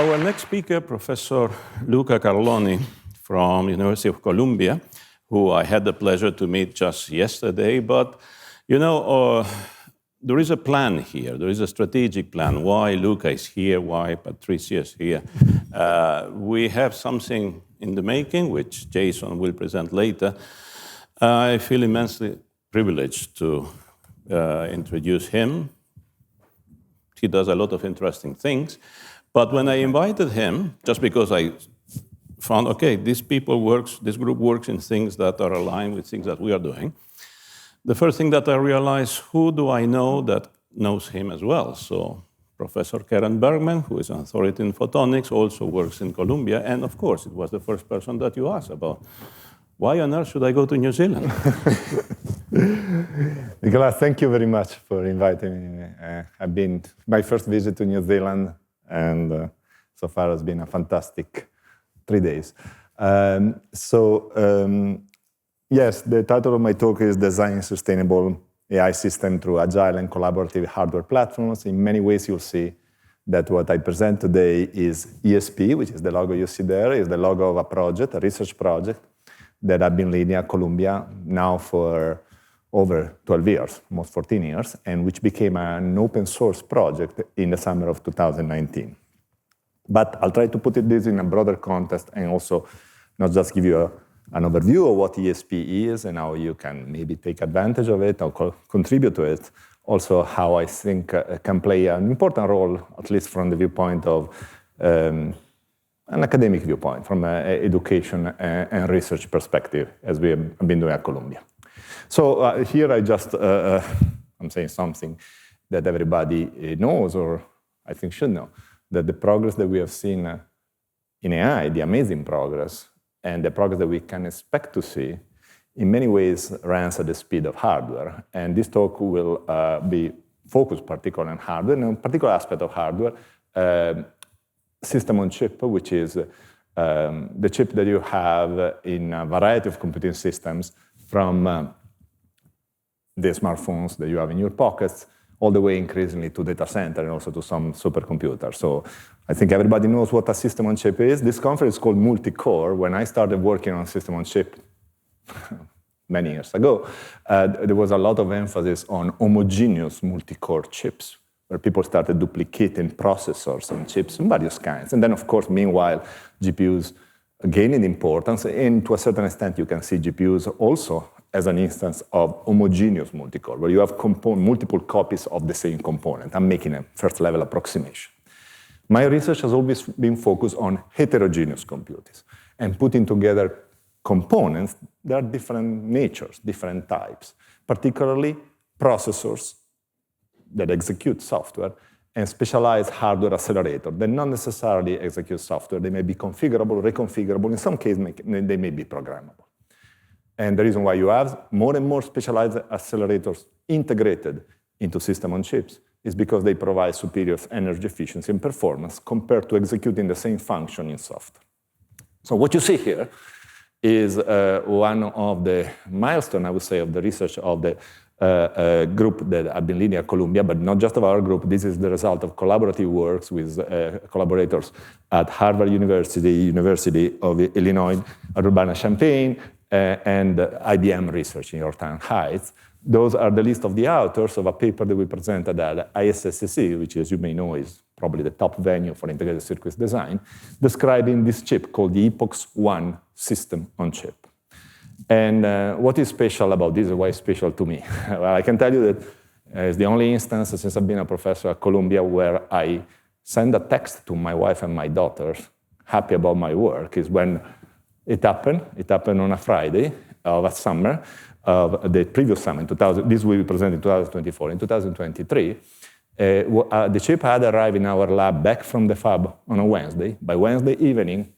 Our next speaker, Professor Luca Carloni from University of Columbia, who I had the pleasure to meet just yesterday. But, you know, there is a plan here. There is a strategic plan. Why Luca is here, why Patricia is here. We have something in the making, which Jason will present later. I feel immensely privileged to introduce him. He does a lot of interesting things. But when I invited him, just because I found, okay, this group works in things that are aligned with things that we are doing, the first thing that I realized, who do I know that knows him as well? So Professor Karen Bergman, who is an authority in photonics, also works in Columbia. And of course, it was the first person that you asked about. Why on earth should I go to New Zealand? Nicolas, thank you very much for inviting me. I've been my first visit to New Zealand, and so far it's been a fantastic 3 days. Yes, the title of my talk is Designing Sustainable AI System through Agile and Collaborative Hardware Platforms. In many ways, you'll see that what I present today is ESP, which is the logo you see there, is the logo of a project, a research project, that I've been leading at Columbia now for over 12 years, almost 14 years, and which became an open source project in the summer of 2019. But I'll try to put this in a broader context and also not just give you an overview of what ESP is and how you can maybe take advantage of it or contribute to it. Also how I think can play an important role, at least from the viewpoint of an academic viewpoint, from an education and research perspective, as we have been doing at Columbia. So here I just, I'm saying something that everybody knows, or I think should know, that the progress that we have seen in AI, the amazing progress, and the progress that we can expect to see, in many ways runs at the speed of hardware. And this talk will be focused particularly on hardware, and a particular aspect of hardware, system on chip, which is the chip that you have in a variety of computing systems, from the smartphones that you have in your pockets, all the way increasingly to data center and also to some supercomputers. So I think everybody knows what a system on chip is. This conference is called multi-core. When I started working on system on chip many years ago, there was a lot of emphasis on homogeneous multi-core chips, where people started duplicating processors and chips of various kinds. And then, of course, meanwhile, GPUs gained in importance, and to a certain extent, you can see GPUs also as an instance of homogeneous multi-core, where you have multiple copies of the same component. I'm making a first-level approximation. My research has always been focused on heterogeneous computers and putting together components that are different natures, different types, particularly processors that execute software and specialized hardware accelerators that not necessarily execute software. They may be configurable, reconfigurable. In some cases, they may be programmable. And the reason why you have more and more specialized accelerators integrated into system on chips is because they provide superior energy efficiency and performance compared to executing the same function in software. So what you see here is one of the milestones, I would say, of the research of the group that I've been leading at Columbia, but not just of our group. This is the result of collaborative works with collaborators at Harvard University, University of Illinois at Urbana-Champaign, and IBM Research in Yorktown Heights. Those are the list of the authors of a paper that we presented at ISSCC, which, as you may know, is probably the top venue for integrated circuits design, describing this chip called the EPOCHS-1 system on chip. And what is special about this, and why it's special to me? Well, I can tell you that it's the only instance since I've been a professor at Columbia where I send a text to my wife and my daughters, happy about my work, is when it happened. It happened on a Friday of a summer, of the previous summer. This will be presented in 2024. In 2023, the chip had arrived in our lab back from the fab on a Wednesday. By Wednesday evening,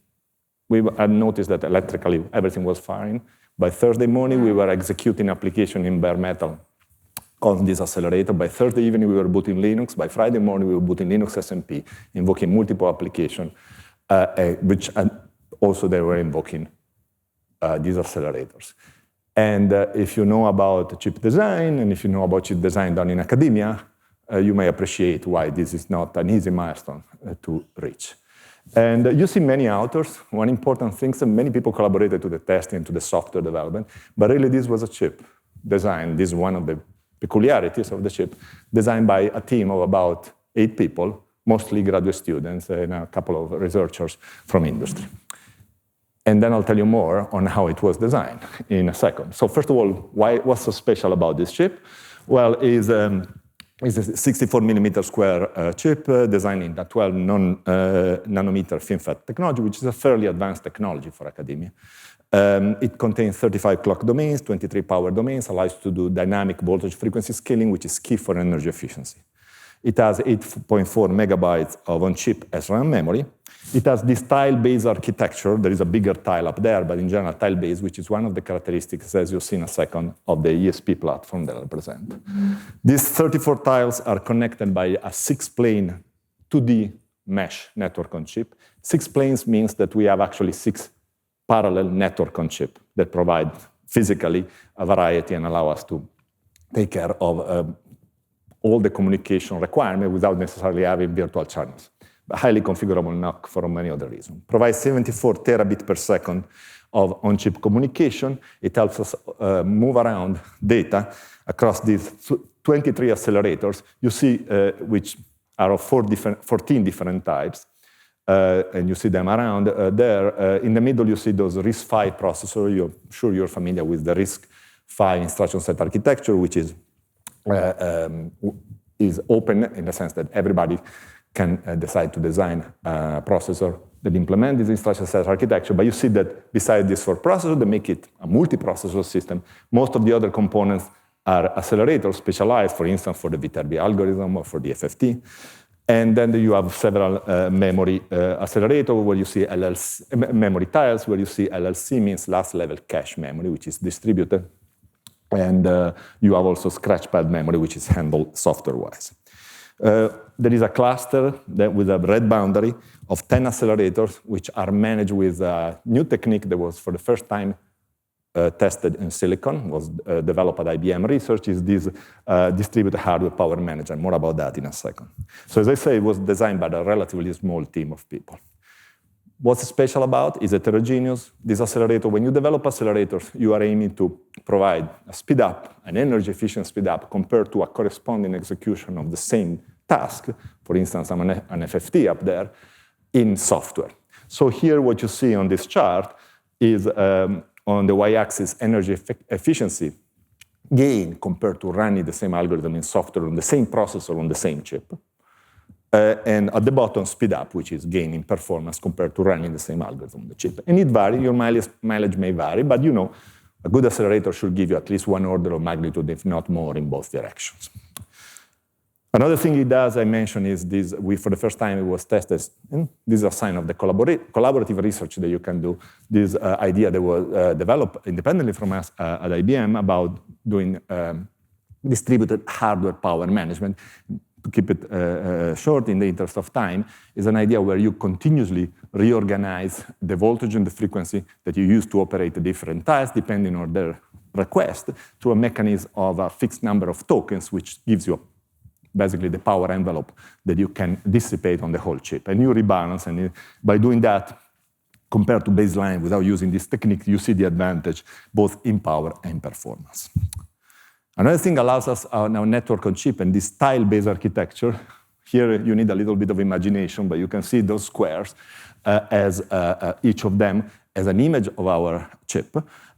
we had noticed that electrically everything was fine. By Thursday morning, we were executing application in bare metal on this accelerator. By Thursday evening, we were booting Linux. By Friday morning, we were booting Linux SMP, invoking multiple applications, which also they were invoking these accelerators. And if you know about chip design, and if you know about chip design done in academia, you may appreciate why this is not an easy milestone to reach. And you see many authors. One important thing is that many people collaborated to the testing and to the software development, but really this was a chip designed. This is one of the peculiarities of the chip, designed by a team of about 8 people, mostly graduate students and a couple of researchers from industry. And then I'll tell you more on how it was designed in a second. So first of all, what's so special about this chip? Well, it's a 64 millimeter square chip designed in a 12 nanometer FinFET technology, which is a fairly advanced technology for academia. It contains 35 clock domains, 23 power domains, allows to do dynamic voltage frequency scaling, which is key for energy efficiency. It has 8.4 megabytes of on-chip SRAM memory. It has this tile-based architecture. There is a bigger tile up there, but in general, tile-based, which is one of the characteristics, as you'll see in a second, of the ESP platform that I'll present. These 34 tiles are connected by a 6-plane 2D mesh network on chip. 6 planes means that we have actually 6 parallel network on chip that provide physically a variety and allow us to take care of all the communication requirement without necessarily having virtual channels. But highly configurable NOC for many other reasons. Provides 74 terabit per second of on-chip communication. It helps us move around data across these 23 accelerators. You see, which are of 14 different types. And you see them around there. In the middle, you see those RISC-V processors. I'm sure you're familiar with the RISC-V instruction set architecture, which is open in the sense that everybody can decide to design a processor that implement this instruction set architecture. But you see that besides this for processor, they make it a multi-processor system. Most of the other components are accelerators specialized, for instance, for the Viterbi algorithm or for the FFT. And then you have several memory accelerator where you see memory tiles, where you see LLC means last level cache memory, which is distributed. And you have also scratchpad memory, which is handled software-wise. There is a cluster with a red boundary of 10 accelerators, which are managed with a new technique that was for the first time tested in silicon, was developed at IBM Research, is this distributed hardware power management. More about that in a second. So as I say, it was designed by a relatively small team of people. What's special about is heterogeneous. This accelerator, when you develop accelerators, you are aiming to provide a speed up, an energy efficient speed up compared to a corresponding execution of the same task. For instance, I'm an FFT up there in software. So here what you see on this chart is on the y-axis energy efficiency gain compared to running the same algorithm in software on the same processor on the same chip. And at the bottom, speed up, which is gaining performance compared to running the same algorithm on the chip. And it varies, your mileage may vary, but you know, a good accelerator should give you at least one order of magnitude, if not more, in both directions. Another thing it does, I mentioned, is this, for the first time it was tested, this is a sign of the collaborative research that you can do, this idea that was developed independently from us at IBM about doing distributed hardware power management. To keep it short in the interest of time, is an idea where you continuously reorganize the voltage and the frequency that you use to operate the different tiles, depending on their request, through a mechanism of a fixed number of tokens, which gives you basically the power envelope that you can dissipate on the whole chip. And you rebalance, and by doing that, compared to baseline without using this technique, you see the advantage both in power and performance. Another thing allows us now network on chip and this tile-based architecture. Here you need a little bit of imagination, but you can see those squares as each of them as an image of our chip.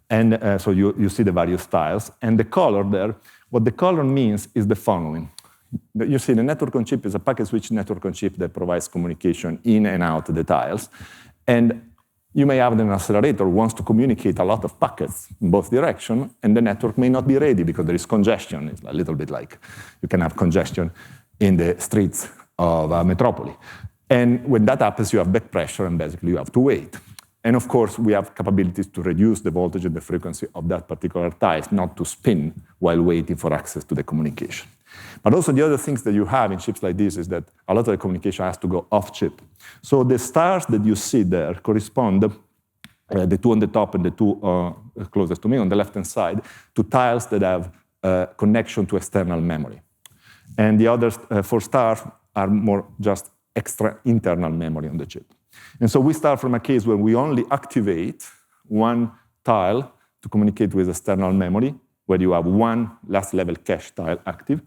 And so you see the various tiles. And the color there, what the color means is the following. You see the network on chip is a packet switch network on chip that provides communication in and out the tiles. And you may have an accelerator wants to communicate a lot of packets in both directions, and the network may not be ready because there is congestion. It's a little bit like you can have congestion in the streets of a metropolis. And when that happens, you have back pressure, and basically you have to wait. And of course, we have capabilities to reduce the voltage and the frequency of that particular tile, not to spin while waiting for access to the communication. But also the other things that you have in chips like this is that a lot of the communication has to go off chip. So the stars that you see there correspond, the two on the top and the two closest to me on the left-hand side, to tiles that have connection to external memory. And the other 4 stars are more just extra internal memory on the chip. And so we start from a case where we only activate one tile to communicate with external memory, where you have one last level cache tile active.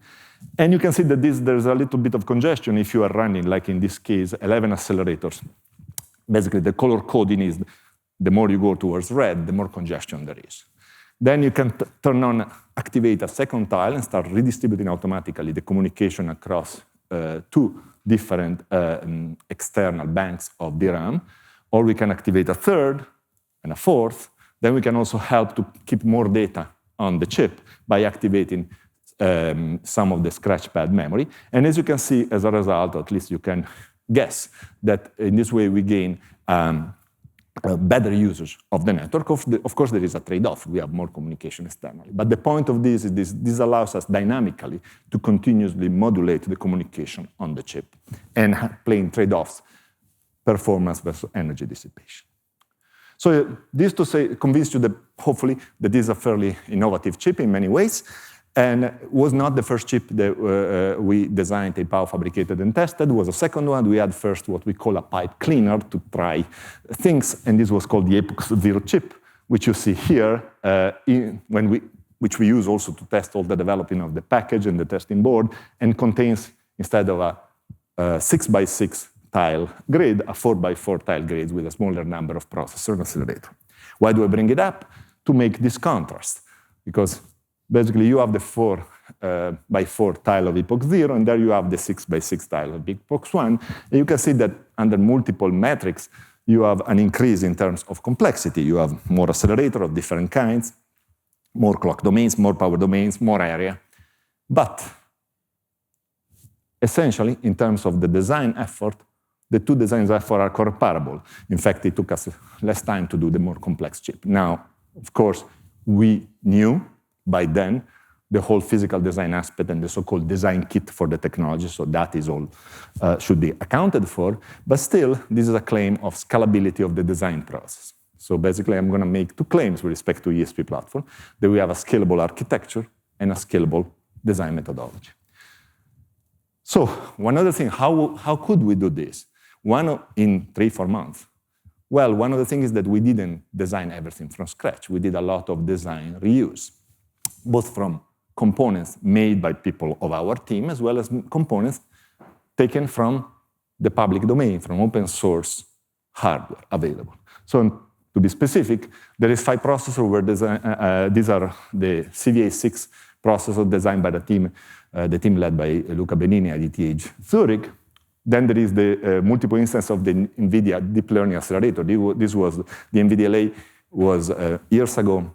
And you can see that there's a little bit of congestion if you are running, like in this case, 11 accelerators. Basically, the color coding is the more you go towards red, the more congestion there is. Then you can turn on, activate a second tile and start redistributing automatically the communication across two different external banks of DRAM. Or we can activate a third and a fourth. Then we can also help to keep more data on the chip by activating some of the scratchpad memory. And as you can see, as a result, or at least you can guess, that in this way we gain better usage of the network. Of course, there is a trade-off. We have more communication externally. But the point of this is this allows us dynamically to continuously modulate the communication on the chip and playing trade-offs, performance versus energy dissipation. So this to say, convince you that hopefully that this is a fairly innovative chip in many ways, and was not the first chip that we designed, tape-out, fabricated, and tested. It was a second one. We had first what we call a pipe cleaner to try things, and this was called the EPOCHS-1 chip, which you see here, which we use also to test all the developing of the package and the testing board, and contains, instead of a 6x6 tile grid, a 4x4 tile grid with a smaller number of processor and accelerator. Why do I bring it up? To make this contrast, because basically you have the 4x4 tile of EPOCHS-0, and there you have the 6x6 tile of EPOCHS-1. And you can see that under multiple metrics, you have an increase in terms of complexity. You have more accelerator of different kinds, more clock domains, more power domains, more area. But essentially, in terms of the design effort, the two designs effort are comparable. In fact, it took us less time to do the more complex chip. Now, of course, we knew by then the whole physical design aspect and the so-called design kit for the technology, so that is all should be accounted for. But still, this is a claim of scalability of the design process. So basically, I'm going to make two claims with respect to ESP platform, that we have a scalable architecture and a scalable design methodology. So one other thing, how could we do this? In 3-4 months. Well, one of the things is that we didn't design everything from scratch. We did a lot of design reuse, both from components made by people of our team, as well as components taken from the public domain, from open source hardware available. So to be specific, there is 5 processors where these are the CVA6 processors designed by the team led by Luca Benini at ETH Zurich. Then there is the multiple instance of the NVIDIA deep learning accelerator. This was the NVIDIA was years ago.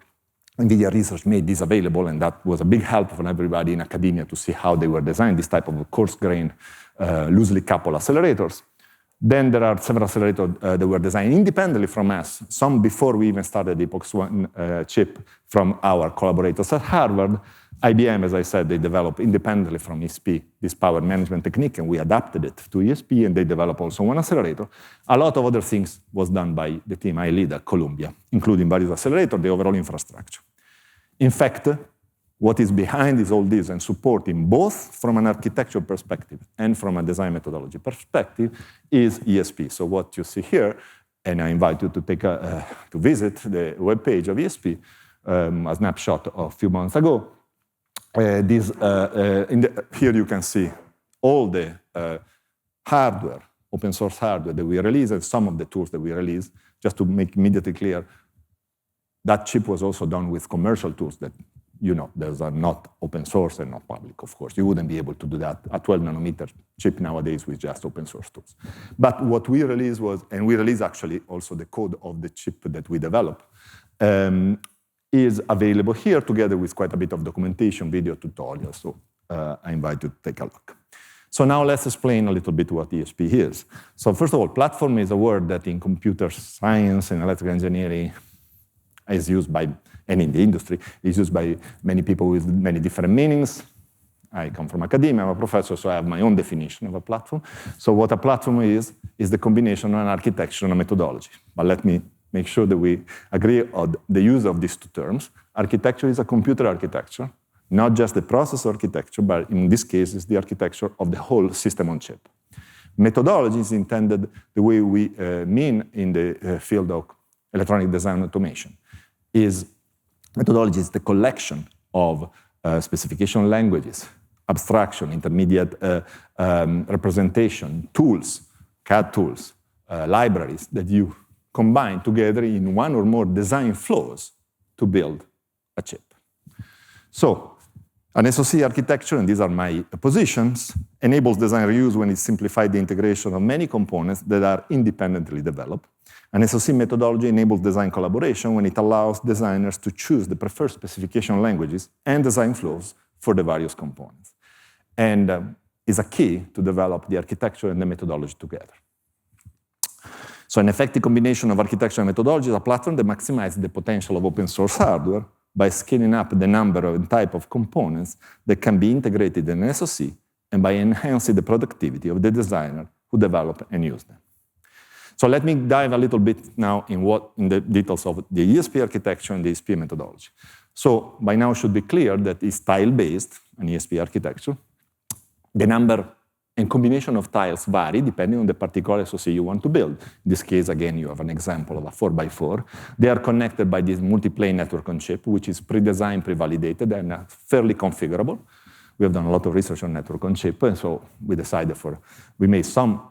NVIDIA research made this available, and that was a big help for everybody in academia to see how they were designed, this type of coarse-grained, loosely coupled accelerators. Then there are several accelerators that were designed independently from us, some before we even started the EPOCHS-1 chip from our collaborators at Harvard. IBM, as I said, they developed independently from ESP this power management technique, and we adapted it to ESP, and they developed also one accelerator. A lot of other things was done by the team I lead at Columbia, including various accelerators, the overall infrastructure. In fact, what is behind is all this and supporting both from an architecture perspective and from a design methodology perspective is ESP. So what you see here, and I invite you to to visit the webpage of ESP, a snapshot of a few months ago. Here you can see all the hardware, open source hardware that we release, and some of the tools that we release. Just to make immediately clear, that chip was also done with commercial tools that, those are not open source and not public, of course. You wouldn't be able to do that, a 12-nanometer chip nowadays with just open source tools. But what we released was, and we released actually also the code of the chip that we developed, is available here together with quite a bit of documentation, video tutorials. So I invite you to take a look. So now let's explain a little bit what ESP is. So first of all, platform is a word that in computer science and electrical engineering is used by, and in the industry, is used by many people with many different meanings. I come from academia, I'm a professor, so I have my own definition of a platform. So what a platform is the combination of an architecture and a methodology. But let me make sure that we agree on the use of these two terms. Architecture is a computer architecture, not just the processor architecture, but in this case, it's the architecture of the whole system on chip. Methodology is intended the way we mean in the field of electronic design automation. Methodology is the collection of specification languages, abstraction, intermediate representation, tools, CAD tools, libraries that you combine together in one or more design flows to build a chip. So, an SoC architecture, and these are my positions, enables design reuse when it simplifies the integration of many components that are independently developed. An SoC methodology enables design collaboration when it allows designers to choose the preferred specification languages and design flows for the various components. And is a key to develop the architecture and the methodology together. So an effective combination of architecture and methodology is a platform that maximizes the potential of open source hardware by scaling up the number and type of components that can be integrated in an SoC and by enhancing the productivity of the designer who develop and use them. So let me dive a little bit now in the details of the ESP architecture and the ESP methodology. So by now it should be clear that it's tile-based, an ESP architecture. The number and combination of tiles vary depending on the particular SoC you want to build. In this case, again, you have an example of a 4x4. They are connected by this multi-plane network on chip, which is pre-designed, pre-validated, and fairly configurable. We have done a lot of research on network on chip, and so we made some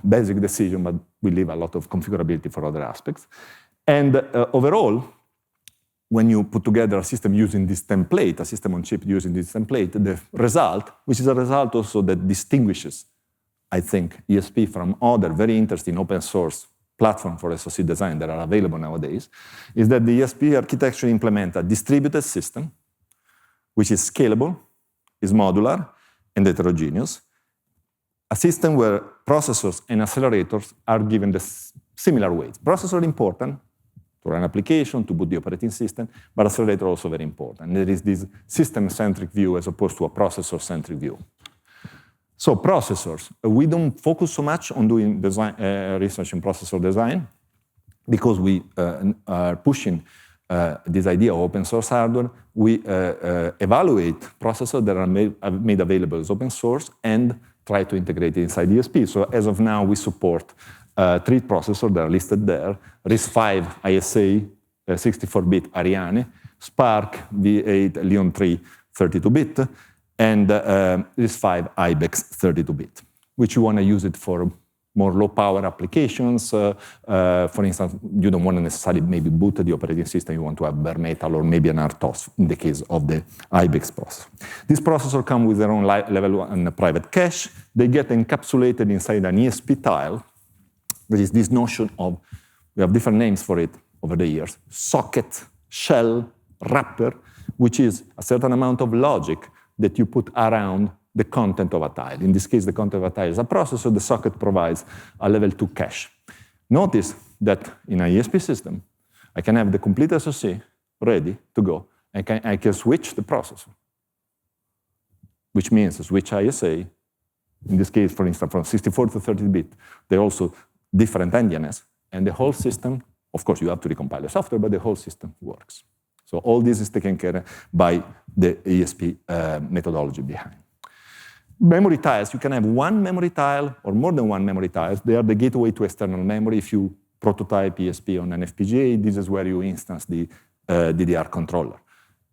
basic decision, but we leave a lot of configurability for other aspects. And overall, when you put together a system using this template, a system on chip using this template, the result, which is a result also that distinguishes, I think, ESP from other very interesting open source platforms for SoC design that are available nowadays, is that the ESP architecture implements a distributed system, which is scalable, is modular, and heterogeneous. A system where processors and accelerators are given the similar weights. Processor important, to run application, to boot the operating system, but accelerator also very important. There is this system-centric view as opposed to a processor-centric view. So processors, we don't focus so much on doing design, research in processor design because we are pushing this idea of open source hardware. We evaluate processors that are made available as open source and try to integrate it inside ESP. So as of now, we support 3 processors that are listed there: RISC-V ISA 64-bit Ariane, Spark V8 Leon 3 32-bit, and RISC-V Ibex 32-bit, which you want to use it for more low-power applications. For instance, you don't want to necessarily maybe boot the operating system. You want to have bare metal or maybe an RTOS in the case of the Ibex processor. These processors come with their own level 1 private cache. They get encapsulated inside an ESP tile, which is this notion of, we have different names for it over the years, socket, shell, wrapper, which is a certain amount of logic that you put around the content of a tile. In this case, the content of a tile is a processor. The socket provides a level 2 cache. Notice that in an ESP system, I can have the complete SoC ready to go, and I can switch the processor, which means switch ISA. In this case, for instance, from 64 to 30-bit, they're also different NDNS, and the whole system, of course, you have to recompile the software, but the whole system works. So all this is taken care of by the ESP methodology behind. Memory tiles, you can have one memory tile or more than one memory tiles. They are the gateway to external memory. If you prototype ESP on an FPGA, this is where you instance the DDR controller.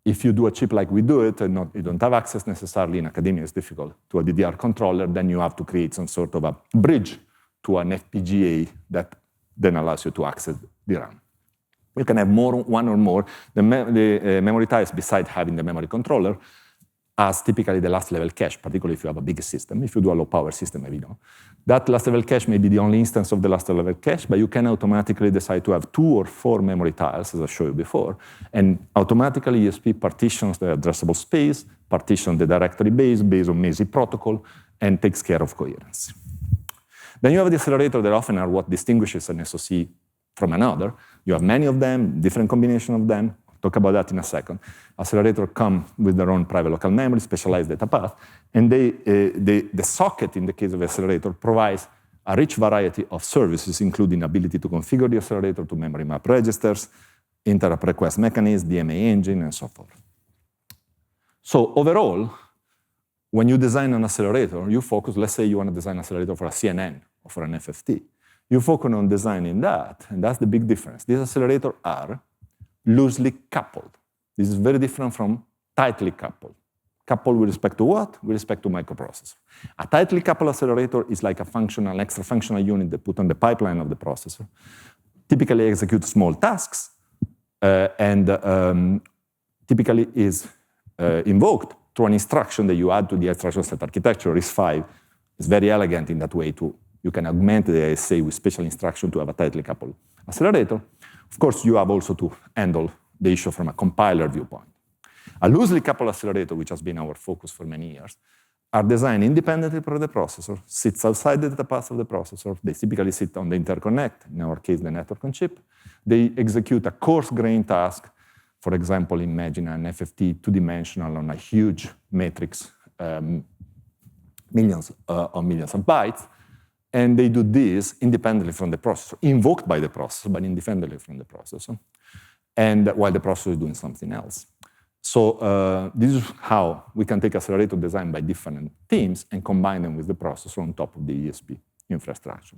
If you do a chip like we do it, and you don't have access necessarily in academia, it's difficult, to a DDR controller, then you have to create some sort of a bridge to an FPGA that then allows you to access DRAM. You can have one or more. The memory tiles, besides having the memory controller, as typically the last level cache, particularly if you have a big system. If you do a low power system, maybe no. That last level cache may be the only instance of the last level cache, but you can automatically decide to have 2 or 4 memory tiles, as I showed you before, and automatically ESP partitions the addressable space, partitions the directory base based on MASI protocol, and takes care of coherence. Then you have the accelerator that often are what distinguishes an SoC from another. You have many of them, different combination of them. Talk about that in a second. Accelerator come with their own private local memory, specialized data path, and the socket, in the case of accelerator, provides a rich variety of services, including ability to configure the accelerator to memory map registers, interrupt request mechanism, DMA engine, and so forth. So overall, when you design an accelerator, you focus, let's say you want to design an accelerator for a CNN or for an FFT. You focus on designing that, and that's the big difference. These accelerators are loosely coupled. This is very different from tightly coupled. Coupled with respect to what? With respect to microprocessor. A tightly coupled accelerator is like a functional, extra functional unit that put on the pipeline of the processor. Typically executes small tasks, and typically is invoked through an instruction that you add to the instruction set architecture. RISC-V is very elegant in that way too. You can augment the ASA with special instruction to have a tightly coupled accelerator. Of course, you have also to handle the issue from a compiler viewpoint. A loosely coupled accelerator, which has been our focus for many years, are designed independently from the processor, sits outside the data path of the processor. They typically sit on the interconnect, in our case, the network on chip. They execute a coarse-grained task. For example, imagine an FFT two-dimensional on a huge matrix, millions of bytes, and they do this independently from the processor, invoked by the processor, but independently from the processor, and while the processor is doing something else. So this is how we can take accelerator design by different teams and combine them with the processor on top of the ESP infrastructure.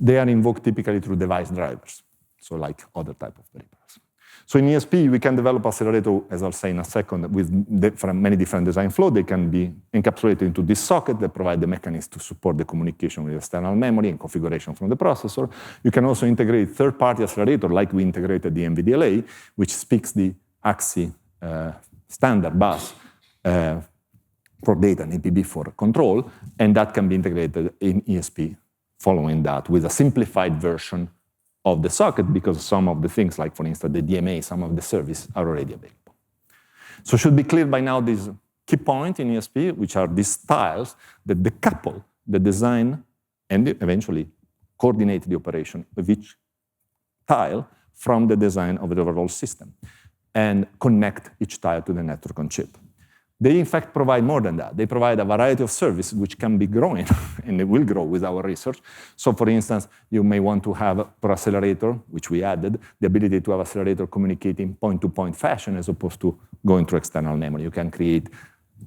They are invoked typically through device drivers, so like other type of peripherals. So in ESP, we can develop accelerator, as I'll say in a second, with many different design flows. They can be encapsulated into this socket that provide the mechanism to support the communication with external memory and configuration from the processor. You can also integrate third-party accelerator, like we integrated the NVDLA, which speaks the AXI standard bus for data and APB for control, and that can be integrated in ESP following that with a simplified version of the socket, because some of the things, like for instance the DMA, some of the services are already available. So should be clear by now this key point in ESP, which are these tiles that decouple the design and eventually coordinate the operation of each tile from the design of the overall system and connect each tile to the network on chip. They, in fact, provide more than that. They provide a variety of services which can be growing, and it will grow with our research. So, for instance, you may want to have, per accelerator, which we added, the ability to have accelerator communicating point-to-point fashion as opposed to going through external memory. You can create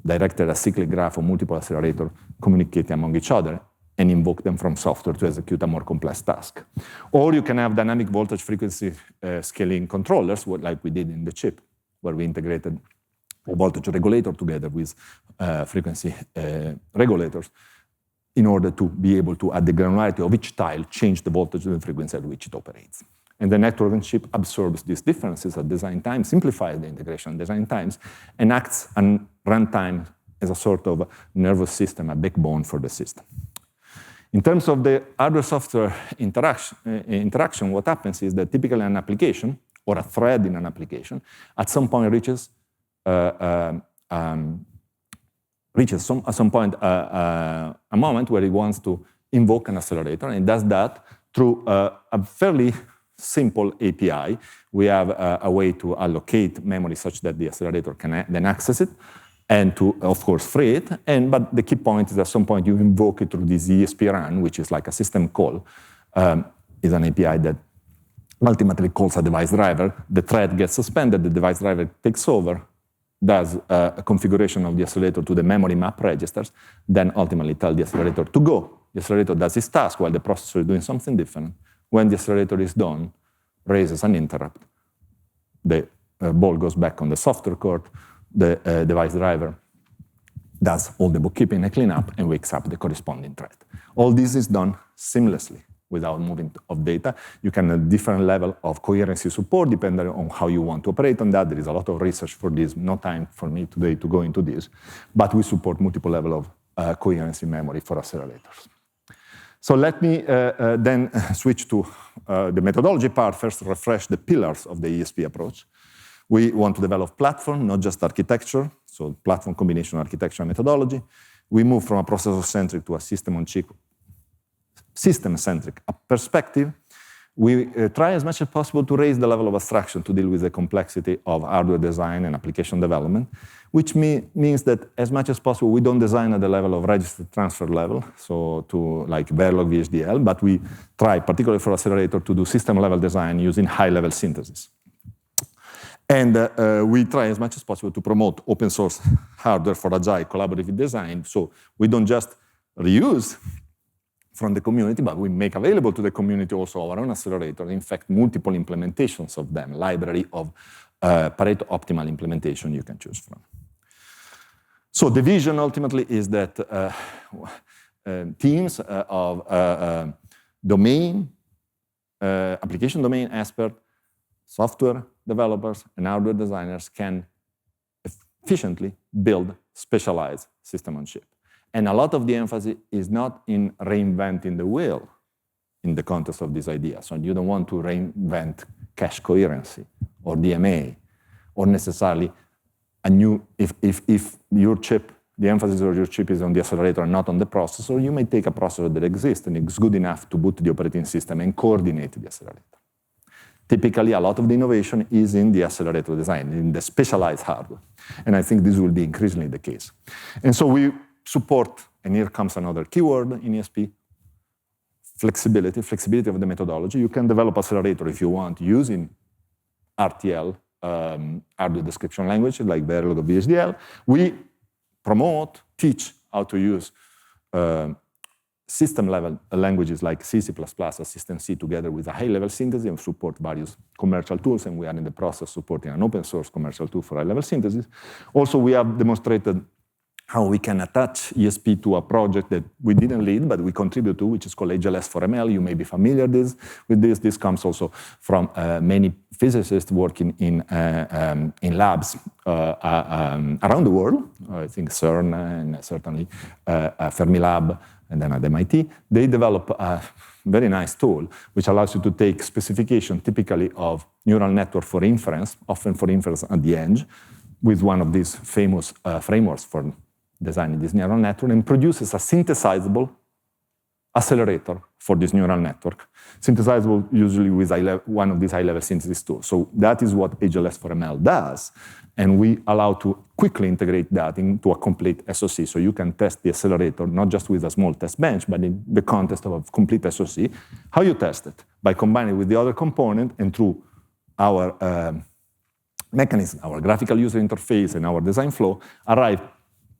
directed acyclic graph or multiple accelerator communicating among each other and invoke them from software to execute a more complex task. Or you can have dynamic voltage frequency scaling controllers, like we did in the chip, where we integrated a voltage regulator together with frequency regulators in order to be able to, at the granularity of each tile, change the voltage and the frequency at which it operates. And the network on chip absorbs these differences at design time, simplifies the integration design times, and acts on runtime as a sort of nervous system, a backbone for the system. In terms of the hardware-software interaction, what happens is that typically an application, or a thread in an application, at some point reaches a moment where it wants to invoke an accelerator, and does that through a fairly simple API. We have a way to allocate memory such that the accelerator can then access it, and to, of course, free it. But the key point is at some point you invoke it through this ESP run, which is like a system call, is an API that ultimately calls a device driver. The thread gets suspended, the device driver takes over, does a configuration of the accelerator to the memory map registers, then ultimately tell the accelerator to go. The accelerator does its task while the processor is doing something different. When the accelerator is done, raises an interrupt. The ball goes back on the software court. The device driver does all the bookkeeping and cleanup and wakes up the corresponding thread. All this is done seamlessly without moving of data. You can have different level of coherency support depending on how you want to operate on that. There is a lot of research for this. No time for me today to go into this, but we support multiple level of coherency memory for accelerators. So let me then switch to the methodology part. First, refresh the pillars of the ESP approach. We want to develop platform, not just architecture, so platform combination architecture and methodology. We move from a processor-centric to a system-on-chip, system-centric perspective. We try as much as possible to raise the level of abstraction to deal with the complexity of hardware design and application development, which means that as much as possible, we don't design at the level of register transfer level, so to like Verilog VHDL, but we try, particularly for accelerator, to do system-level design using high-level synthesis. And we try as much as possible to promote open source hardware for agile collaborative design. So we don't just reuse from the community, but we make available to the community also our own accelerator. In fact, multiple implementations of them, library of Pareto optimal implementation you can choose from. So the vision ultimately is that teams of domain, application domain experts, software developers, and hardware designers can efficiently build specialized system on chip. And a lot of the emphasis is not in reinventing the wheel in the context of this idea. So you don't want to reinvent cache coherency or DMA or necessarily a new, if your chip, the emphasis of your chip is on the accelerator and not on the processor, you may take a processor that exists and it's good enough to boot the operating system and coordinate the accelerator. Typically, a lot of the innovation is in the accelerator design, in the specialized hardware. And I think this will be increasingly the case. And so we support, and here comes another keyword in ESP, flexibility of the methodology. You can develop accelerator if you want using RTL, hardware description language, like Verilog or VHDL. We promote, teach how to use system-level languages like C, C++, Assistant C, together with a high-level synthesis, and support various commercial tools, and we are in the process supporting an open-source commercial tool for high-level synthesis. Also, we have demonstrated how we can attach ESP to a project that we didn't lead, but we contribute to, which is called AGILES4ML. You may be familiar with this. This comes also from many physicists working in labs around the world. I think CERN and certainly Fermilab, and then at MIT. They develop a very nice tool which allows you to take specification typically of neural network for inference, often for inference at the edge, with one of these famous frameworks for designing this neural network, and produces a synthesizable accelerator for this neural network, synthesizable usually with one of these high-level synthesis tools. So that is what AGILES4ML does, and we allow to quickly integrate that into a complete SoC. So you can test the accelerator not just with a small test bench, but in the context of a complete SoC. How you test it? By combining with the other component, and through our mechanism, our graphical user interface, and our design flow, arrive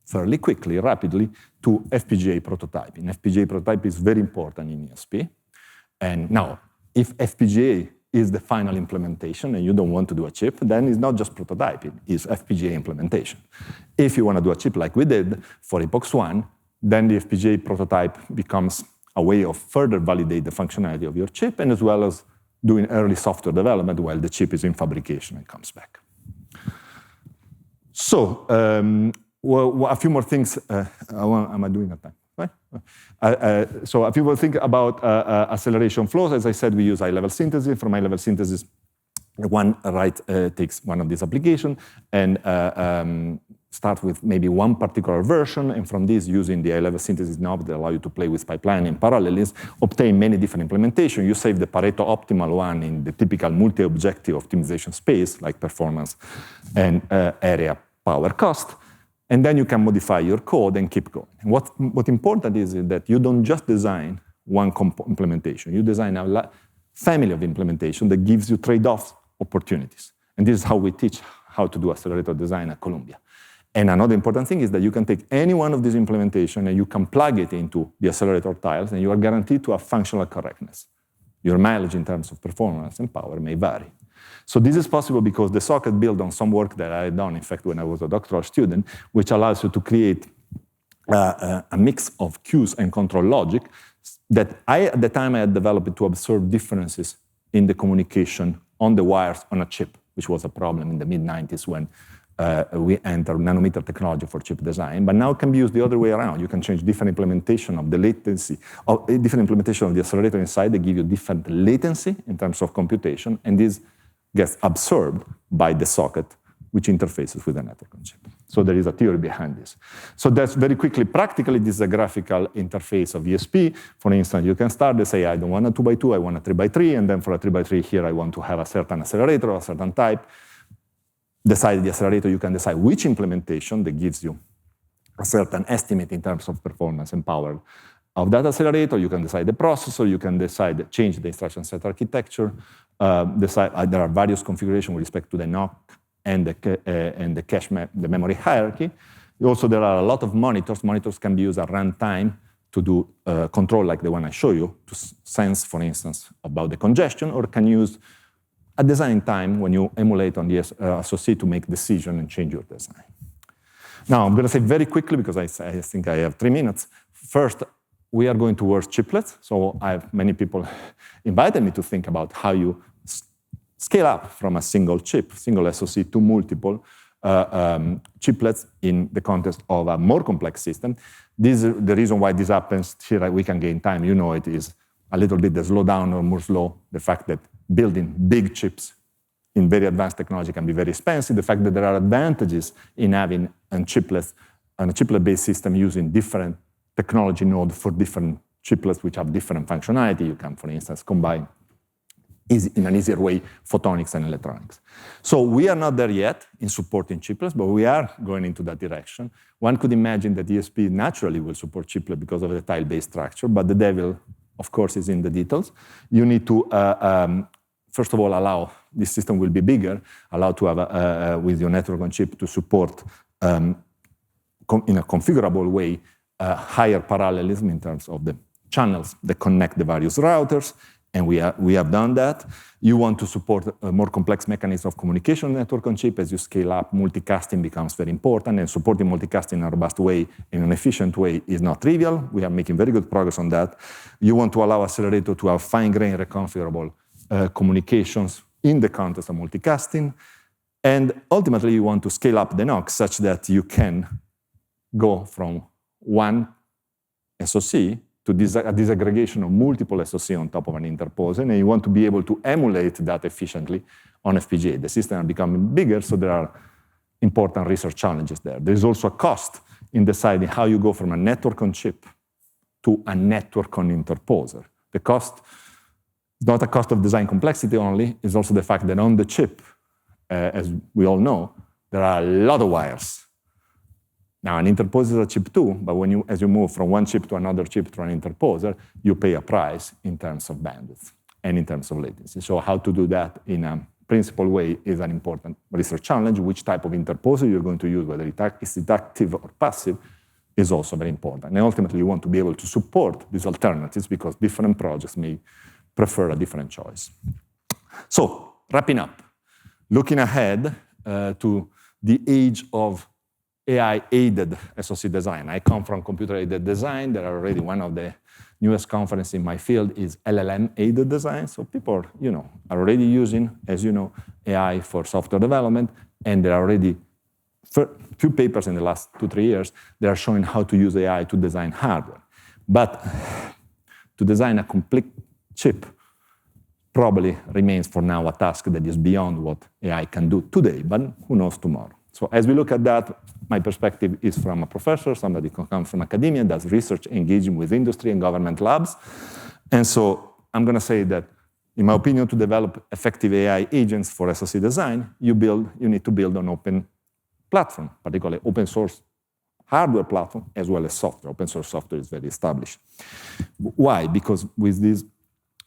fairly quickly, rapidly, to FPGA prototyping. FPGA prototype is very important in ESP. And now, if FPGA is the final implementation and you don't want to do a chip, then it's not just prototyping, it's FPGA implementation. If you want to do a chip like we did for EPOCHS-1, then the FPGA prototype becomes a way of further validate the functionality of your chip, and as well as doing early software development while the chip is in fabrication and comes back. So, well, a few more things. Am I doing that time? Right? So a few more things about acceleration flows. As I said, we use high-level synthesis. From high-level synthesis, one takes one of these applications and start with maybe one particular version, and from this, using the high-level synthesis knob that allow you to play with pipeline and parallelism, obtain many different implementations. You save the Pareto optimal one in the typical multi-objective optimization space, like performance and area power cost. And then you can modify your code and keep going. And what's important is that you don't just design one implementation. You design a family of implementation that gives you trade-off opportunities. And this is how we teach how to do accelerator design at Columbia. And another important thing is that you can take any one of these implementations and you can plug it into the accelerator tiles, and you are guaranteed to have functional correctness. Your mileage in terms of performance and power may vary. So this is possible because the socket built on some work that I had done, in fact, when I was a doctoral student, which allows you to create a mix of cues and control logic that at the time I had developed to observe differences in the communication on the wires on a chip, which was a problem in the mid-90s when we entered nanometer technology for chip design. But now it can be used the other way around. You can change different implementation of the latency, or different implementation of the accelerator inside. They give you different latency in terms of computation, and this gets absorbed by the socket, which interfaces with the network on chip. So there is a theory behind this. So that's very quickly, practically, this is a graphical interface of ESP. For instance, you can start to say, I don't want a 2x2, I want a 3x3, and then for a 3x3 here, I want to have a certain accelerator or a certain type. Decide the accelerator, you can decide which implementation that gives you a certain estimate in terms of performance and power of that accelerator. You can decide the processor. You can decide change the instruction set architecture. There are various configurations with respect to the NOC and the cache the memory hierarchy. Also, there are a lot of monitors. Monitors can be used at runtime to do control like the one I show you, to sense, for instance, about the congestion, or can use at design time when you emulate on the SoC to make decision and change your design. Now, I'm going to say very quickly, because I think I have 3 minutes. First, we are going towards chiplets. So many people invited me to think about how you scale up from a single chip, single SoC, to multiple chiplets in the context of a more complex system. This is the reason why this happens. Here we can gain time. You know, it is a little bit the slowdown or more slow, the fact that building big chips in very advanced technology can be very expensive, the fact that there are advantages in having a chiplet-based system using different technology nodes for different chiplets which have different functionality. You can, for instance, combine in an easier way photonics and electronics. So we are not there yet in supporting chiplets, but we are going into that direction. One could imagine that ESP naturally will support chiplet because of the tile-based structure, but the devil, of course, is in the details. You need to, first of all, allow this system will be bigger, allow to have, with your network on chip, to support in a configurable way higher parallelism in terms of the channels that connect the various routers, and we have done that. You want to support a more complex mechanism of communication network on chip. As you scale up, multicasting becomes very important, and supporting multicasting in a robust way, in an efficient way, is not trivial. We are making very good progress on that. You want to allow accelerator to have fine-grained reconfigurable communications in the context of multicasting. And ultimately, you want to scale up the NOC such that you can go from one SoC to a disaggregation of multiple SoC on top of an interposer, and you want to be able to emulate that efficiently on FPGA. The systems are becoming bigger, so there are important research challenges there. There's also a cost in deciding how you go from a network on chip to a network on interposer. The cost is not a cost of design complexity only, it's also the fact that on the chip, as we all know, there are a lot of wires. Now, an interposer is a chip too, but as you move from one chip to another chip to an interposer, you pay a price in terms of bandwidth and in terms of latency. So how to do that in a principled way is an important research challenge. Which type of interposer you're going to use, whether it's active or passive, is also very important. And ultimately, you want to be able to support these alternatives because different projects may prefer a different choice. So, wrapping up, looking ahead to the age of AI-aided SoC design. I come from computer-aided design. There are already one of the newest conferences in my field is LLM-aided design. So people are already using, as you know, AI for software development, and there are already few papers in the last 2-3 years that are showing how to use AI to design hardware. But to design a complete chip probably remains for now a task that is beyond what AI can do today, but who knows tomorrow. So as we look at that, my perspective is from a professor, somebody who comes from academia, does research engaging with industry and government labs. And so I'm going to say that, in my opinion, to develop effective AI agents for SoC design, you need to build an open platform, particularly open source hardware platform, as well as software. Open source software is very established. Why? Because with this,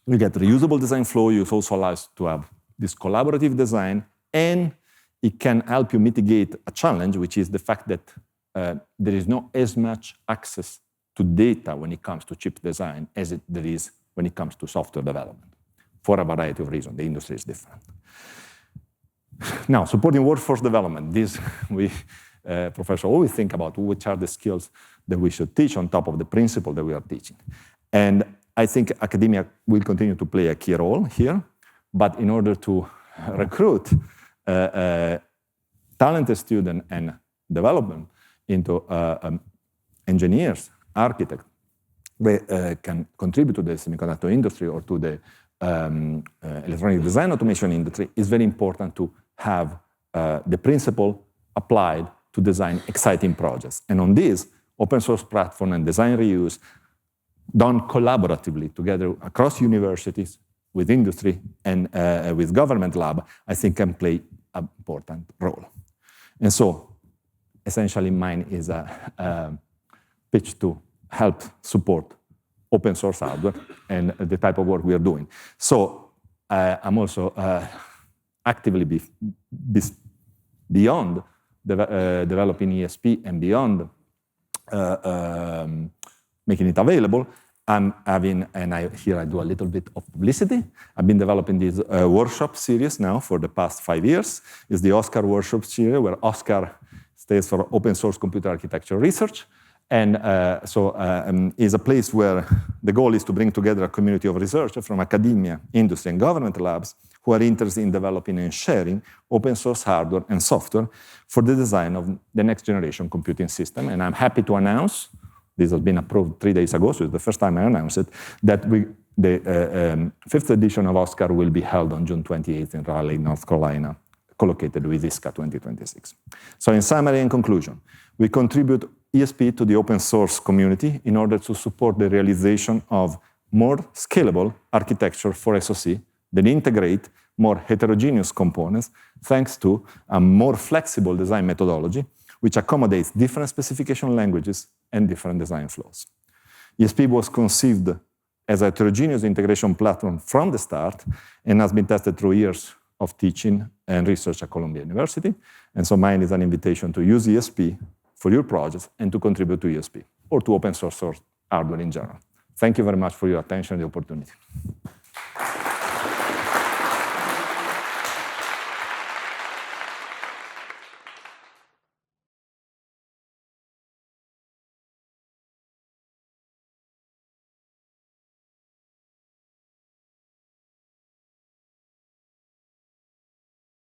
you get reusable design flow. It also allows to have this collaborative design, and it can help you mitigate a challenge, which is the fact that there is not as much access to data when it comes to chip design as there is when it comes to software development, for a variety of reasons. The industry is different. Now, supporting workforce development. This, professors always think about which are the skills that we should teach on top of the principle that we are teaching. And I think academia will continue to play a key role here, but in order to recruit talented students and develop them into engineers, architects, they can contribute to the semiconductor industry or to the electronic design automation industry. It's very important to have the principle applied to design exciting projects. And on this, open source platform and design reuse done collaboratively together across universities, with industry, and with government lab, I think can play an important role. And so, essentially, mine is a pitch to help support open source hardware and the type of work we are doing. So I'm also actively beyond developing ESP and beyond making it available. I'm having, and here I do a little bit of publicity. I've been developing this workshop series now for the past 5 years. It's the OSCAR workshop series, where OSCAR stands for Open Source Computer Architecture Research. And is a place where the goal is to bring together a community of researchers from academia, industry, and government labs who are interested in developing and sharing open source hardware and software for the design of the next generation computing system. And I'm happy to announce, this has been approved 3 days ago, so it's the first time I announced it, that the 5th edition of OSCAR will be held on June 28th in Raleigh, North Carolina, co-located with ISCA 2026. So in summary and conclusion, we contribute ESP to the open source community in order to support the realization of more scalable architecture for SoC that integrate more heterogeneous components thanks to a more flexible design methodology which accommodates different specification languages and different design flows. ESP was conceived as a heterogeneous integration platform from the start and has been tested through years of teaching and research at Columbia University. And so mine is an invitation to use ESP for your projects and to contribute to ESP or to open source hardware in general. Thank you very much for your attention and the opportunity.